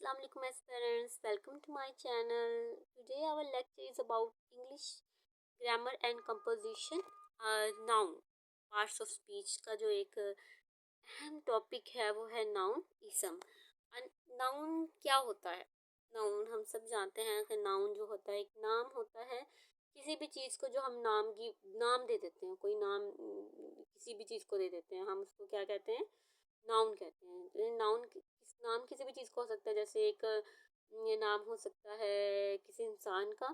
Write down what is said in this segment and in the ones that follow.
Assalamu alaikum aspirants, welcome to my channel. Today our lecture is about English grammar and composition. Noun, parts of speech का जो एक अहम topic है वो है नाउन इसम. नाउन क्या होता है? नाउन हम सब जानते हैं कि नाउन जो होता है एक नाम होता है किसी भी चीज़ को जो हम नाम दे देते हैं. कोई नाम किसी भी चीज़ को दे देते हैं, हम उसको क्या कहते हैं? नाउन कहते हैं. नाम किसी भी चीज़ को हो सकता है, जैसे एक ये नाम हो सकता है किसी इंसान का,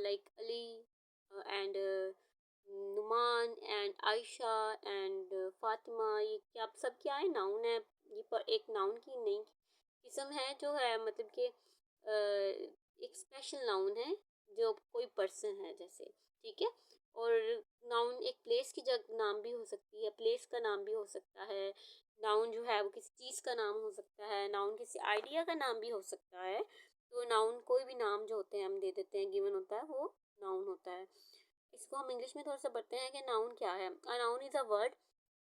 like Ali and Numan and Ayesha and Fatima. ये क्या सब क्या है? नाउन है. ये पर एक नाउन की नई किस्म है जो है, मतलब कि एक स्पेशल नाउन है जो कोई पर्सन है जैसे. ठीक है. और नाउन एक प्लेस की जगह नाम भी हो सकती है, प्लेस का नाम भी हो सकता है. नाउन जो है वो किसी चीज़ का नाम हो सकता है. नाउन किसी आइडिया का नाम भी हो सकता है. तो नाउन कोई भी नाम जो होते हैं हम दे देते हैं, गिवन होता है, वो नाउन होता है. इसको हम इंग्लिश में थोड़ा सा पढ़ते हैं कि नाउन क्या है. A noun is a word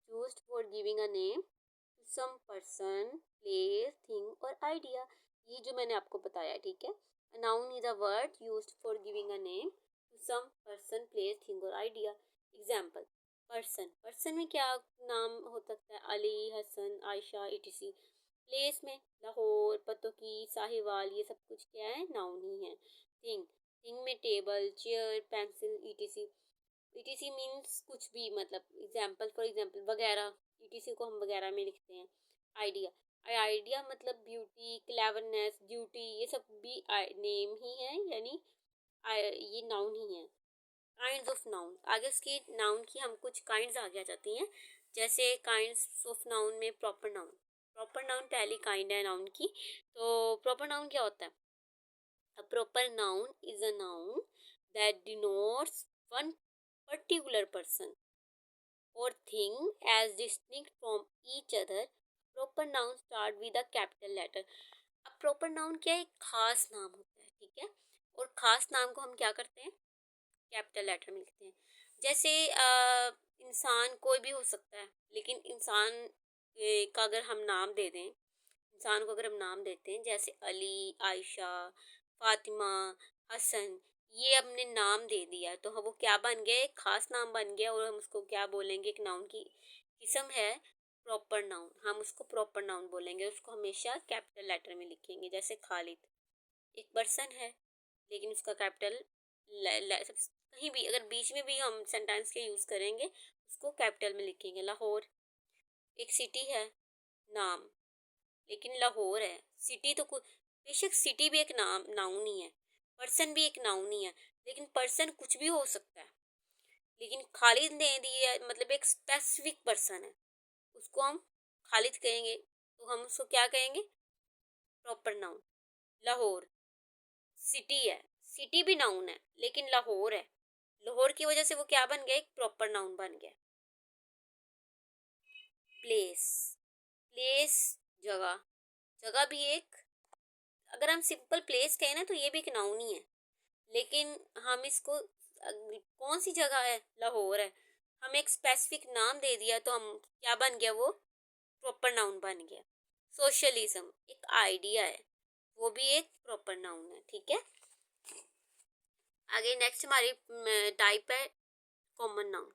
used for giving a name to some person, place, thing और आइडिया. ये जो मैंने आपको बताया, ठीक है. A noun is a word used for giving a name to some person, place, thing और idea. Example, person. Person में क्या नाम हो सकता है? अली, हसन, आयशा, इटीसी. प्लेस में लाहौर, पतोकी, साहिवाल. ये सब कुछ क्या है? नाउन ही है. थिंग. थिंग में table, chair, pencil, etc. Etc means कुछ भी, मतलब एग्जाम्पल, फॉर एग्जाम्पल वगैरह. ईटीसी को हम वगैरह में लिखते हैं. आइडिया. आइडिया मतलब ब्यूटी, क्लेवरनेस, ड्यूटी. ये सब भी नेम ही है, यानी ये नाउन ही है. Kinds of noun. आगे उसकी नाउन की हम कुछ काइंड्स आगे आ जाती हैं. जैसे काइंड्स ऑफ नाउन में प्रॉपर नाउन. प्रॉपर नाउन पहली काइंड है नाउन की. तो प्रॉपर नाउन क्या होता है? A proper noun is a noun that denotes one particular person or thing as distinct from each other. Proper noun start with a capital letter. अब proper noun क्या है? एक खास नाम होता है, ठीक है. और खास नाम को हम क्या करते हैं? कैपिटल लेटर में लिखते हैं. जैसे इंसान कोई भी हो सकता है, लेकिन इंसान का अगर हम नाम दे दें, इंसान को अगर हम नाम देते हैं जैसे अली, आयशा, फातिमा, हसन, ये हमने नाम दे दिया तो हम वो क्या बन गया? एक खास नाम बन गया. और हम उसको क्या बोलेंगे? एक नाउन की किस्म है प्रॉपर नाउन. हम उसको प्रॉपर नाउन बोलेंगे. उसको हमेशा कैपिटल लेटर में लिखेंगे. जैसे खालिद एक पर्सन है, लेकिन उसका कैपिटल कहीं भी अगर बीच में भी हम सेंटेंस के यूज़ करेंगे उसको कैपिटल में लिखेंगे. लाहौर एक सिटी है, नाम, लेकिन लाहौर है. सिटी तो कुछ, बेशक सिटी भी एक नाउन ही है, पर्सन भी एक नाउन ही है, लेकिन पर्सन कुछ भी हो सकता है. लेकिन खालिद ने दिया, मतलब एक स्पेसिफिक पर्सन है, उसको हम खालिद कहेंगे. तो हम उसको क्या कहेंगे? Proper noun. लाहौर सिटी है, सिटी भी नाउन है, लेकिन लाहौर है. लाहौर की वजह से वो क्या बन गया? एक प्रॉपर नाउन बन गया. प्लेस. प्लेस जगह. जगह भी एक, अगर हम सिंपल प्लेस कहें ना तो ये भी एक नाउन ही है, लेकिन हम इसको कौन सी जगह है? लाहौर है. हम एक स्पेसिफिक नाम दे दिया तो हम क्या बन गया? वो प्रॉपर नाउन बन गया. सोशलिज्म एक आइडिया है, वो भी एक प्रॉपर नाउन है. ठीक है. आगे नेक्स्ट हमारी टाइप है कॉमन नाउन.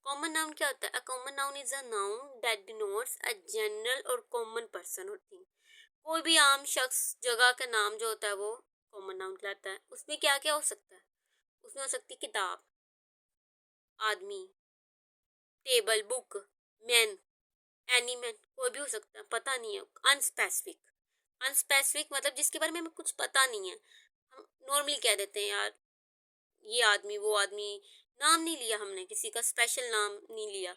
कॉमन नाउन क्या होता है? A common noun is a noun that denotes a general और कॉमन पर्सन और थिंग. कोई भी आम शख्स, जगह का नाम जो होता है वो कॉमन नाउन कहलाता है. उसमें क्या क्या हो सकता है? उसमें हो सकती है किताब, आदमी, टेबल, बुक, मैन, एनिमल. कोई भी हो सकता है, पता नहीं है. अनस्पेसिफिक. अनस्पेसिफिक मतलब जिसके बारे में हमें कुछ पता नहीं है. हम नॉर्मली कह देते हैं यार ये आदमी, वो आदमी. नाम नहीं लिया हमने, किसी का स्पेशल नाम नहीं लिया.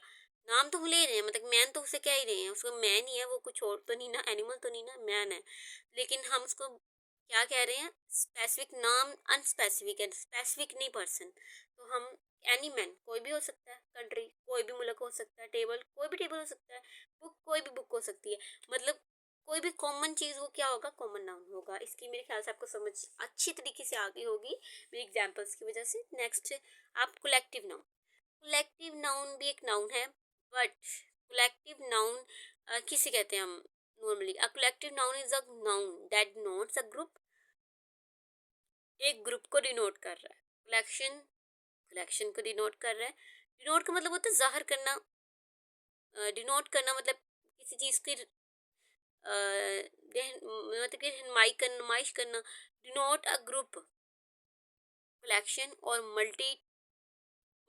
नाम तो हम ले रहे हैं, मतलब मैन तो उसे कह ही रहे हैं. उसको मैन ही है, वो कुछ और तो नहीं ना, एनिमल तो नहीं ना, मैन है. लेकिन हम उसको क्या कह रहे हैं? स्पेसिफिक नाम अनस्पेसिफिक है, स्पेसिफिक नहीं पर्सन. तो हम एनी कोई भी हो सकता है, कंट्री कोई भी मुल्क हो सकता है, टेबल कोई भी टेबल हो सकता है, बुक कोई भी बुक हो सकती है. मतलब कोई भी कॉमन चीज़ वो क्या होगा? कॉमन नाउन होगा. इसकी मेरे ख्याल से आपको समझ अच्छी तरीके से आ गई होगी मेरी एग्जाम्पल्स की वजह से. नेक्स्ट आप कलेक्टिव नाउन. कलेक्टिव नाउन भी एक नाउन है, बट कलेक्टिव नाउन किसे कहते हैं हम? normally. A collective noun is a noun that denotes a group. एक ग्रुप को डिनोट कर रहा है. कलेक्शन कलेक्शन को डिनोट कर रहा है. डिनोट का मतलब होता है जाहिर करना. डिनोट करना मतलब किसी चीज की मतलब कि नुमाइश करना. डिनोट अ ग्रुप, कलेक्शन और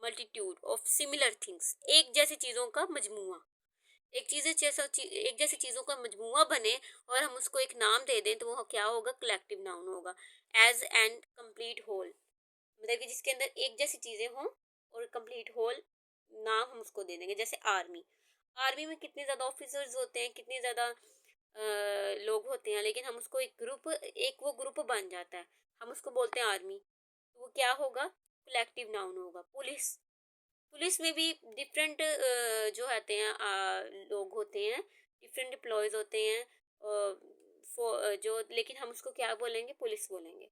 मल्टीट्यूड ऑफ सिमिलर थिंग्स. एक जैसी चीजों का मजमुआ. एक जैसी चीजों का मजमुआ बने और हम उसको एक नाम दे दें तो वो क्या होगा? कलेक्टिव नाउन होगा. एज एंड कंप्लीट होल, मतलब कि जिसके अंदर एक जैसी चीजें हों और कंप्लीट होल नाम हम उसको दे देंगे. जैसे आर्मी. आर्मी में कितने ज्यादा ऑफिसर्स होते हैं, कितने ज्यादा लोग होते हैं, लेकिन हम उसको एक वो ग्रुप बन जाता है, हम उसको बोलते हैं आर्मी. तो वो क्या होगा? कलेक्टिव नाउन होगा. पुलिस. पुलिस में भी डिफरेंट जो होते हैं लोग होते हैं, डिफरेंट एम्प्लॉयज होते हैं. जो लेकिन हम उसको क्या बोलेंगे? पुलिस बोलेंगे.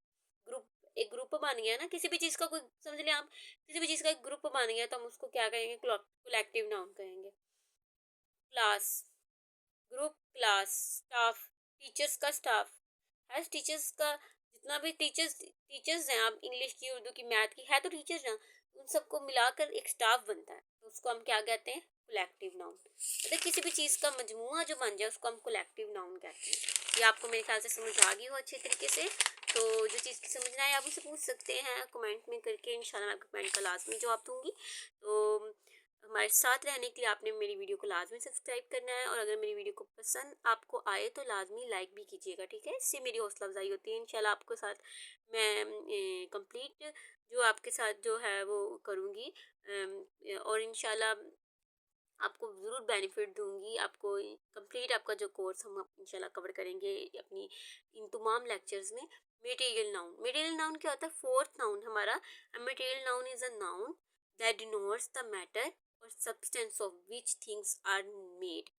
ग्रुप. एक ग्रुप बन गया ना किसी भी चीज का, कोई समझ लिया आप, किसी भी चीज का एक ग्रुप बन गया तो हम उसको क्या कहेंगे? कलेक्टिव नाउन कहेंगे. Class. Group, class, staff. Teachers का स्टाफ है. टीचर्स का जितना भी टीचर्स हैं, आप इंग्लिश की, उर्दू की, मैथ की, है तो टीचर्स ना, उन सबको मिलाकर एक स्टाफ बनता है. तो उसको हम क्या कहते हैं? Collective noun. मतलब किसी भी चीज का मजमुआ जो बन जाए उसको हम कलेक्टिव नाउन कहते हैं. ये आपको मेरे ख्याल से समझ आ गई हो अच्छे तरीके से. तो जो चीज़ की समझना है आप उसे पूछ सकते हैं कमेंट में करके. इंशाल्लाह मैं आपको कमेंट का लाजमी जवाब दूंगी. तो हमारे साथ रहने के लिए आपने मेरी वीडियो को लाजमी सब्सक्राइब करना है, और अगर मेरी वीडियो को पसंद आपको आए तो लाजमी लाइक भी कीजिएगा. ठीक है, इससे मेरी हौसला अफजाई होती है. इंशाल्लाह आपके साथ मैं कंप्लीट जो आपके साथ जो है वो करूँगी, और इंशाल्लाह आपको ज़रूर बेनिफिट दूंगी. आपको कंप्लीट आपका जो कोर्स हम इंशाल्लाह कवर करेंगे अपनी इन तमाम लेक्चर्स में. Material noun. मटेरियल नाउन क्या होता है? फोर्थ नाउन हमारा. Material noun is a noun that denotes the matter और substance of which things are made.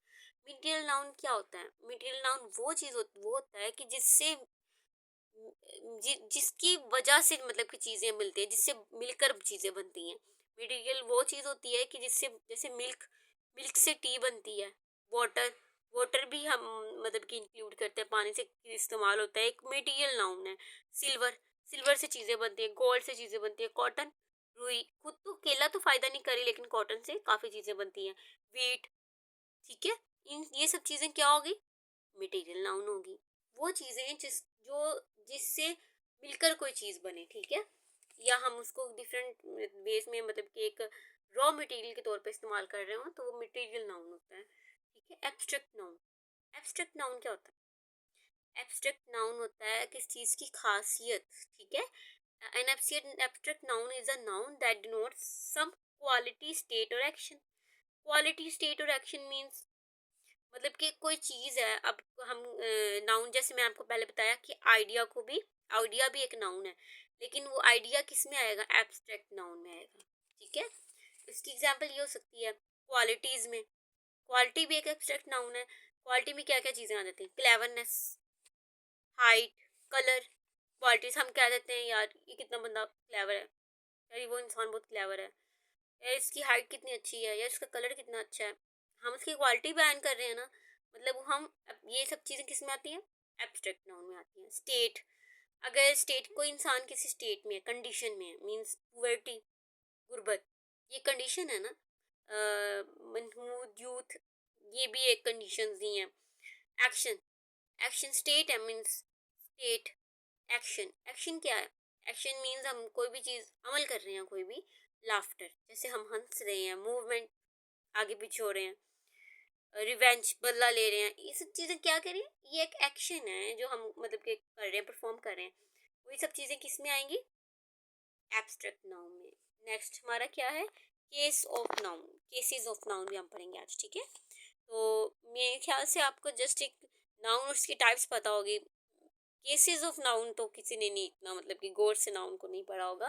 Material noun क्या होता है? मटेरियल नाउन वो होता है कि जिसकी वजह से मतलब कि चीज़ें मिलती है, जिससे मिलकर चीज़ें बनती हैं. मटेरियल वो चीज़ होती है कि जिससे, जैसे मिल्क, मिल्क से टी बनती है. वाटर, वाटर भी हम मतलब कि इंक्लूड करते हैं, पानी से इस्तेमाल होता है, एक मटेरियल नाउन है. सिल्वर, सिल्वर से चीज़ें बनती है. गोल्ड से चीज़ें बनती है. कॉटन, रुई. खुद तो केला तो फायदा नहीं करी, लेकिन कॉटन से काफ़ी चीज़ें बनती हैं. वीट. ठीक है, इन ये सब चीज़ें क्या होगी? मटेरियल नाउन होगी. वो चीज़ें जिससे मिलकर कोई चीज़ बने. ठीक है, या हम उसको डिफरेंट वेज में मतलब कि एक रॉ मटेरियल के तौर पे इस्तेमाल कर रहे हो तो वो मटेरियल नाउन होता है. ठीक है. Abstract noun. एब्स्ट्रैक्ट नाउन क्या होता है? एब्स्ट्रैक्ट नाउन होता है किस चीज़ की खासियत. ठीक है. An abstract noun is a noun that denotes some quality, state और एक्शन. क्वालिटी, स्टेट और एक्शन मीन्स मतलब कि कोई चीज़ है. अब हम नाउन, जैसे मैं आपको पहले बताया कि आइडिया भी एक नाउन है, लेकिन वो आइडिया किस में आएगा? एब्स्ट्रैक्ट नाउन में आएगा. ठीक है. इसकी एग्जांपल ये हो सकती है क्वालिटीज़ में. क्वालिटी भी एक एब्स्ट्रैक्ट नाउन है. क्वालिटी में क्या क्या चीज़ें आ जाती हैं? Cleverness, height, colour. क्वालिटीज हम कह देते हैं यार ये कितना बंदा क्लेवर है, यार ये वो इंसान बहुत क्लेवर है, यार इसकी हाइट कितनी अच्छी है, यार इसका कलर कितना अच्छा है. हम उसकी क्वालिटी बयान कर रहे हैं ना. मतलब हम ये सब चीज़ें किस में आती हैं? एब्स्ट्रैक्ट नाउन में आती हैं. स्टेट. अगर स्टेट, कोई इंसान किसी स्टेट में है, कंडीशन में है, मीन्स पुअर्टी, गुर्बत, ये कंडीशन है ना. मनहूद, यूथ, ये भी एक कंडीशन ही है. एक्शन. एक्शन स्टेट है, मीन्स स्टेट. एक्शन. एक्शन क्या है? एक्शन मीन्स हम कोई भी चीज़ अमल कर रहे हैं, कोई भी. लाफ्टर, जैसे हम हंस रहे हैं. मूवमेंट, आगे पीछे हो रहे हैं. रिवेंज, बदला ले रहे हैं. ये सब चीज़ें क्या कर रही हैं? ये एक एक्शन है जो हम मतलब कि कर रहे हैं, परफॉर्म कर रहे हैं. वही सब चीज़ें किस में आएंगी? एब्स्ट्रैक्ट नाउन में. नेक्स्ट हमारा क्या है? Case of noun. Cases of noun भी हम पढ़ेंगे आज. ठीक है. तो मेरे ख्याल से आपको जस्ट एक नाउन और उसकी टाइप्स पता होगी. केसेस ऑफ नाउन तो किसी ने नहीं इतना मतलब कि गौर से नाउन को नहीं पढ़ा होगा.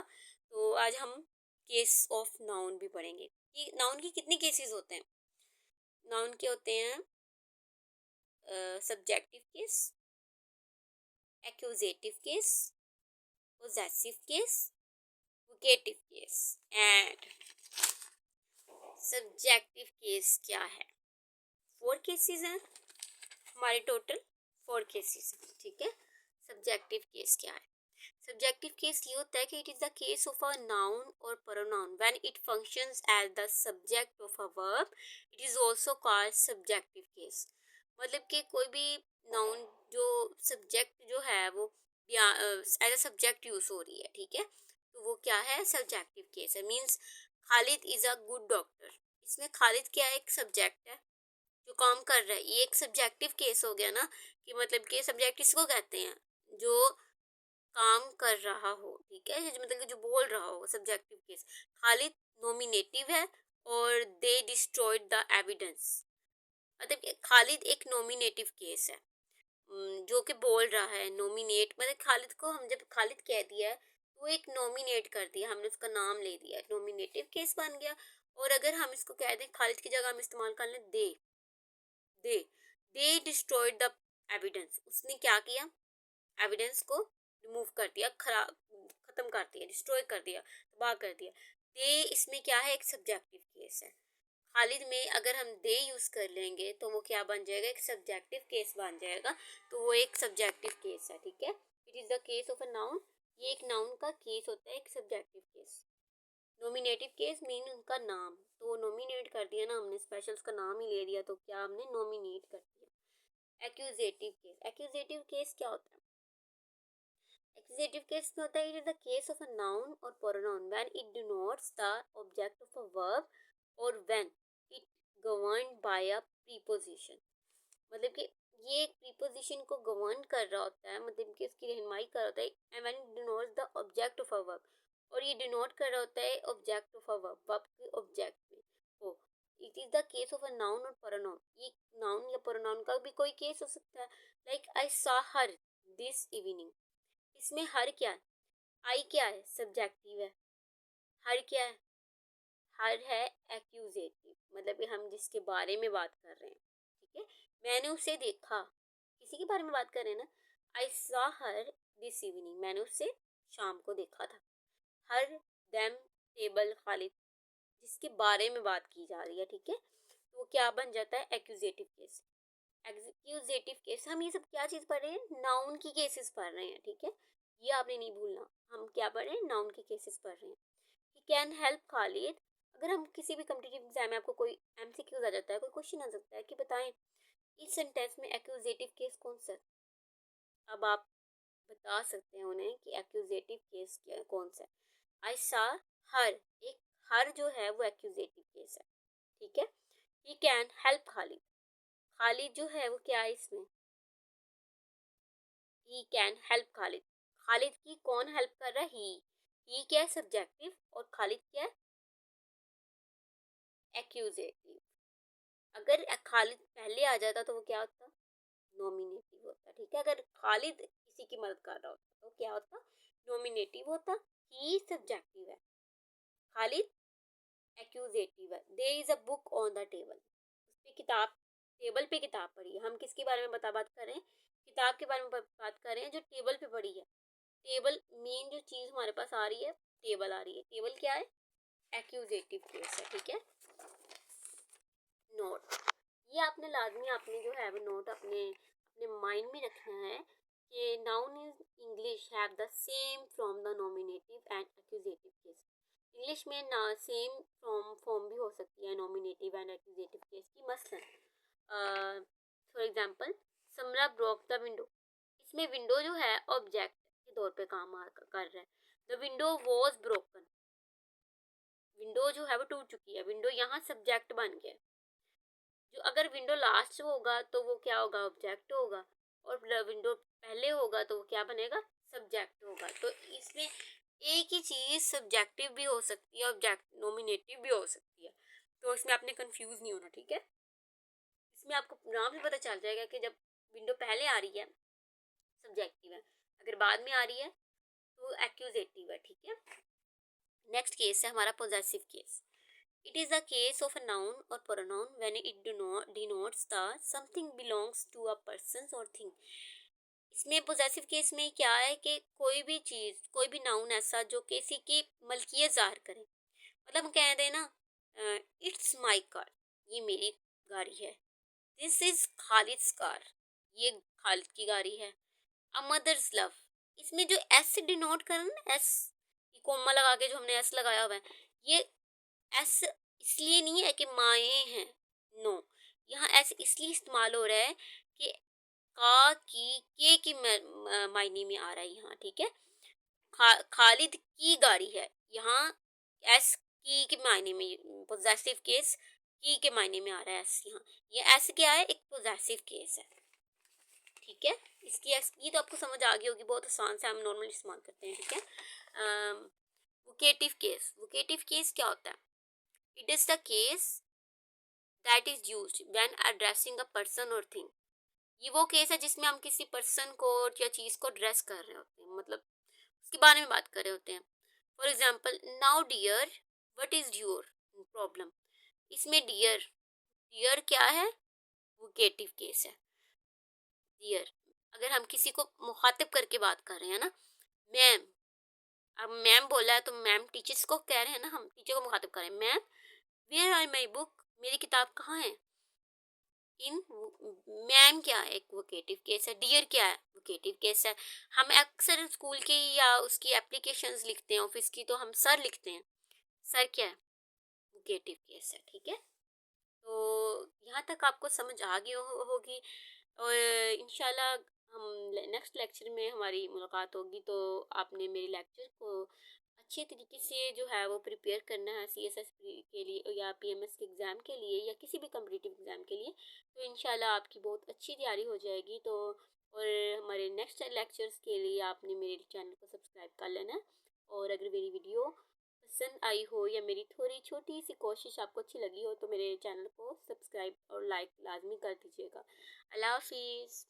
तो आज हम केस ऑफ नाउन भी पढ़ेंगे कि नाउन की कितने केसेस होते हैं. नाउन के होते हैं subjective case, accusative case, possessive case, vocative case and subjective case. क्या है? 4 केसेस हैं. हमारे टोटल 4 केसेस हैं, ठीक है। सब्जेक्टिव केस क्या है? सब्जेक्टिव केस ये होता है कि it is the case of a noun और pronoun when it functions as the subject of a verb, it is also called subjective case. मतलब कि कोई भी नाउन जो सब्जेक्ट जो है वो एज अ सब्जेक्ट यूज हो रही है, ठीक है, तो वो क्या है? सब्जेक्टिव केस है। Means Khalid is a good doctor, इसमें खालिद क्या है? एक सब्जेक्ट है जो काम कर रहा है। ये एक सब्जेक्टिव केस हो गया ना, कि मतलब कि सब्जेक्ट किसको कहते हैं? जो काम कर रहा हो, ठीक है, मतलब कि जो बोल रहा हो, सब्जेक्टिव केस। खालिद नॉमिनेटिव है और दे डिस्ट्रॉयड द एविडेंस, मतलब कि खालिद एक नॉमिनेटिव केस है, जो कि बोल रहा है। नॉमिनेट मतलब खालिद को हम जब खालिद कह दिया है तो वो एक नॉमिनेट कर दिया, हमने उसका नाम ले दिया, नॉमिनेटिव केस बन गया। और अगर हम इसको कह दें खालिद की जगह हम इस्तेमाल कर लें दे दे दे डिस्ट्रॉयड द एविडेंस, उसने क्या किया? एविडेंस को रिमूव कर दिया, खराब खत्म कर दिया, डिस्ट्रॉय कर दिया, तबाह कर दिया। दे इसमें क्या है? एक सब्जेक्टिव केस है। खालिद में अगर हम दे यूज कर लेंगे तो वो क्या बन जाएगा? एक सब्जेक्टिव केस बन जाएगा, तो वो एक सब्जेक्टिव केस है, ठीक है। It is the case of a noun, ये एक नाउन का केस होता है, एक subjective case. Nominative case mean उनका नाम, तो नॉमिनेट कर दिया ना हमने, स्पेशल उसका नाम ही ले दिया, तो क्या हमने? नॉमिनेट कर दिया। एक्यूजेटिव केस, एक्यूजेटिव केस क्या होता है? एक्यूजेटिव केस में होता है it is the case of a noun और pronoun when it denotes the object of a verb और when it governed by a preposition. मतलब कि ये एक प्रीपोजिशन को गवर्न कर रहा होता है, मतलब कि उसकी रहनुमाई कर रहा होता है, and when it denotes the object of a verb, और ये डिनोट कर रहा होता है object of a verb, verb के ऑब्जेक्ट में हो। It is the case of a noun और प्रोनाउन, ये नाउन या प्रोनाउन का भी कोई केस हो सकता है। Like I saw her this evening, इसमें हर क्या है? आई क्या है? सब्जेक्टिव है। हर क्या है? हर है एक्यूजेटिव, मतलब कि हम जिसके बारे में बात कर रहे हैं, ठीक है। मैंने उसे देखा, किसी के बारे में बात कर रहे हैं ना। I saw her this evening, मैंने उसे शाम को देखा था। हर देम टेबल खालिद, जिसके बारे में बात की जा रही है, ठीक है, तो वो क्या बन जाता है? Accusative case. एक्यूजेटिव केस, हम ये सब क्या चीज पढ़ रहे हैं? नाउन की केसेस पढ़ रहे हैं, ठीक है, ये आपने नहीं भूलना। हम क्या पढ़ रहे हैं? नाउन की केसेस पढ़ रहे हैं। ही कैन हेल्प खालिद, अगर हम किसी भी कॉम्पिटिटिव एग्जाम में आपको कोई एमसीक्यूज आ जाता है, कोई क्वेश्चन आ सकता है कि बताएं इस सेंटेंस में एक्यूजेटिव केस कौन सा है, अब आप बता सकते हैं उन्हें कि एक्यूजेटिव केस क्या कौन सा है। आई सा हर, एक हर जो है वो एक्यूजेटिव केस है, ठीक है। He can help Khalid, Khalid जो है वो क्या है इसमें? He can help Khalid, Khalid की कौन हेल्प कर रहा है? ही क्या है? सब्जेक्टिव, और खालिद क्या है? एक्यूजेटिव। अगर खालिद पहले आ जाता तो वो क्या होता? नॉमिनेटिव होता, ठीक है। अगर खालिद किसी की मदद कर रहा होता तो क्या होता? नॉमिनेटिव होता। ही सब्जेक्टिव है, खालिद एक्यूजेटिव है। There is a book on the table, उस पे किताब, टेबल पे किताब पड़ी है। हम किसके बारे में बात कर रहे हैं? किताब के बारे में बात कर रहे हैं जो टेबल पे पड़ी है। टेबल मेन जो चीज हमारे पास आ रही है, टेबल आ रही है। टेबल क्या है? एक्यूजेटिव केस है, ठीक है। नोट, ये आपने लाजमी, आपने जो है वो नोट अपने अपने माइंड में रखना है कि noun in English have the same from the nominative and accusative case. English में ना सेम फॉर्म भी हो सकती है नॉमिनेटिव एंड एक्यूजेटिव केस की। मसलन for example Samra broke the window, इसमें विंडो जो है ऑब्जेक्ट के तौर पे काम कर रहा है। The window was broken, window जो है वो टूट चुकी है, विंडो यहाँ सब्जेक्ट बन गया। जो अगर विंडो लास्ट होगा तो वो क्या होगा? ऑब्जेक्ट होगा, और विंडो पहले होगा तो वो क्या बनेगा? सब्जेक्ट होगा। तो इसमें एक ही चीज सब्जेक्टिव भी हो सकती है, ऑब्जेक्ट नॉमिनेटिव भी हो सकती है, तो इसमें आपने कंफ्यूज नहीं होना, ठीक है। इसमें आपको नाम से पता चल जाएगा कि जब विंडो पहले आ रही है सब्जेक्टिव है, अगर बाद में आ रही है तो एक्यूजेटिव है, ठीक है। नेक्स्ट केस है हमारा possessive case. It is the case of a noun or pronoun when it denotes the something belongs to a person or thing. इसमें पोजेसिव केस में क्या है कि कोई भी चीज, कोई भी नाउन ऐसा जो किसी की मलकियत जाहिर करे, मतलब हम कह दें ना इट्स माई कार, ये मेरी गाड़ी है। दिस इज खालिद्स कार, ये खालिद की गाड़ी है। अ मदर्स लव, इसमें जो एस से डिनोट कर ना, एस कोमा लगा के जो हमने एस लगाया हुआ है, ये एस इसलिए नहीं है कि माए हैं, नो, यहाँ एस इसलिए इस्तेमाल हो रहा है कि का की मायने में आ रहा है यहाँ, ठीक है। खालिद की गाड़ी है, यहाँ एस की के मायने में, पोजेसिव केस की के मायने में आ रहा है एस यहाँ। ये एस क्या है, एक पोजेसिव केस है, ठीक है। इसकी ये तो आपको समझ आ गई होगी, बहुत आसान से हम नॉर्मली इस्तेमाल करते हैं, ठीक है। वोकेटिव केस, वोकेटिव केस क्या होता है? It is the case that is used when addressing a person और थिंग। ये वो केस है जिसमें हम किसी पर्सन को या चीज को एड्रेस कर रहे होते हैं, मतलब उसके बारे में बात कर रहे होते हैं। For example, now dear what is your problem. इसमें डियर, डियर क्या है, वोकेटिव केस है। डियर, अगर हम किसी को मुखातिब करके बात कर रहे हैं ना, मैम, अब मैम बोला है तो मैम टीचर्स को कह रहे हैं ना, हम टीचर को मुखातिब कर रहे हैं, ma'am where are my book, मेरी किताब कहाँ है। इन मैम क्या है, एक वोकेटिव केस है। डियर क्या है, वोकेटिव केस है। हम अक्सर स्कूल की या उसकी एप्लीकेशंस लिखते हैं, ऑफिस की, तो हम सर लिखते हैं, सर क्या है, वोकेटिव केस है, ठीक है। तो यहाँ तक आपको समझ आ गई होगी, और इंशाल्लाह हम नेक्स्ट लेक्चर में हमारी मुलाकात होगी, तो आपने मेरे लेक्चर को अच्छे तरीके से जो है वो प्रिपेयर करना है CSS के लिए या PMS के एग्ज़ाम के लिए या किसी भी कम्पिटिटिव एग्ज़ाम के लिए। तो इंशाल्लाह आपकी बहुत अच्छी तैयारी हो जाएगी। तो और हमारे नेक्स्ट लेक्चर्स के लिए आपने मेरे चैनल को सब्सक्राइब कर लेना है, और अगर मेरी वीडियो पसंद आई हो या मेरी थोड़ी छोटी सी कोशिश आपको अच्छी लगी हो, तो मेरे चैनल को सब्सक्राइब और लाइक लाजमी कर दीजिएगा। अल्लाह हाफिज़।